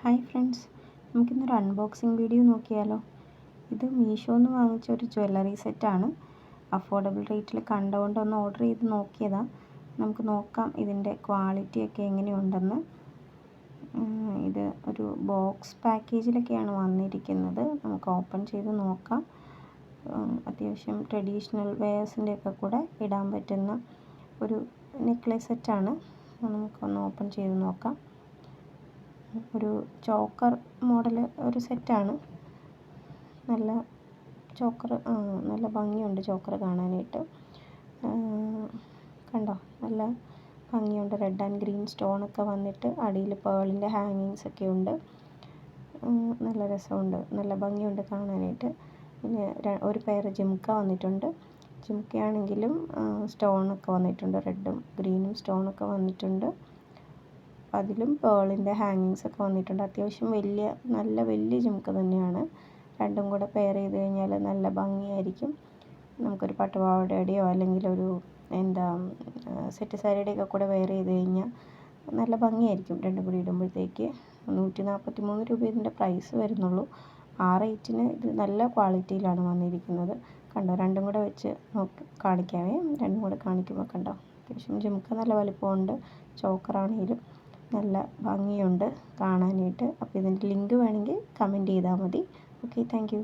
Hi friends, നമുക്കിന്നൊരു unboxing video നോക്കിയാലോ. ഇത് മീഷോന്ന് വാങ്ങിച്ച ഒരു ജ്വല്ലറി സെറ്റാണ്. അഫോർഡബിൾ റേറ്റിൽ കണ്ടുകൊണ്ട് ഒന്ന് ഓർഡർ ചെയ്ത് നോക്കിയതാണ്. നമുക്ക് നോക്കാം ഇതിൻ്റെ ക്വാളിറ്റിയൊക്കെ എങ്ങനെയുണ്ടെന്ന്. ഇത് ഒരു ബോക്സ് പാക്കേജിലൊക്കെയാണ് വന്നിരിക്കുന്നത്. നമുക്ക് ഓപ്പൺ ചെയ്ത് നോക്കാം. അത്യാവശ്യം ട്രഡീഷണൽ വെയേഴ്സിൻ്റെയൊക്കെ കൂടെ ഇടാൻ പറ്റുന്ന ഒരു നെക്ലേസ് സെറ്റാണ്. നമുക്കൊന്ന് ഓപ്പൺ ചെയ്ത് നോക്കാം. ഒരു ചോക്കർ മോഡൽ ഒരു സെറ്റാണ്. നല്ല ചോക്കർ, നല്ല ഭംഗിയുണ്ട് ചോക്കർ കാണാനായിട്ട്. കണ്ടോ, നല്ല ഭംഗിയുണ്ട്. റെഡ് ആൻഡ് ഗ്രീൻ സ്റ്റോണൊക്കെ വന്നിട്ട് അടിയിൽ പേളിൻ്റെ ഹാങ്ങിങ്സ് ഒക്കെ ഉണ്ട്. നല്ല രസമുണ്ട്, നല്ല ഭംഗിയുണ്ട് കാണാനായിട്ട്. പിന്നെ ഒരു പെയർ ജിംക്ക വന്നിട്ടുണ്ട്. ജിംക്കയാണെങ്കിലും സ്റ്റോണൊക്കെ വന്നിട്ടുണ്ട്, റെഡും ഗ്രീനും സ്റ്റോണൊക്കെ വന്നിട്ടുണ്ട്. അതിലും പേളിൻ്റെ ഹാങ്ങിങ്സ് ഒക്കെ വന്നിട്ടുണ്ട്. അത്യാവശ്യം നല്ല വലിയ ജിംക്ക തന്നെയാണ്. രണ്ടും കൂടെ പെയർ ചെയ്ത് കഴിഞ്ഞാൽ നല്ല ഭംഗിയായിരിക്കും. നമുക്കൊരു പട്ടുപാവാടയുടെയോ അല്ലെങ്കിൽ ഒരു സെറ്റ് സാരിയുടെയൊക്കെ കൂടെ വെയർ ചെയ്ത് കഴിഞ്ഞാൽ നല്ല ഭംഗിയായിരിക്കും. രണ്ടും കൂടി ഇടുമ്പോഴത്തേക്ക് 143 രൂപ ഇതിൻ്റെ പ്രൈസ് വരുന്നുള്ളൂ. ആ റേറ്റിന് ഇത് നല്ല ക്വാളിറ്റിയിലാണ് വന്നിരിക്കുന്നത്. കണ്ടോ, രണ്ടും കൂടെ വെച്ച് കാണിക്കാവേ. രണ്ടും കൂടെ കാണിക്കുമ്പോൾ കണ്ടോ, അത്യാവശ്യം ജിംക്ക നല്ല വലിപ്പമുണ്ട്. ചോക്കറാണെങ്കിലും നല്ല ഭംഗിയുണ്ട് കാണാനായിട്ട്. അപ്പോൾ ഇതിൻ്റെ ലിങ്ക് വേണമെങ്കിൽ കമൻറ്റ് ചെയ്താൽ മതി. Okay, thank you.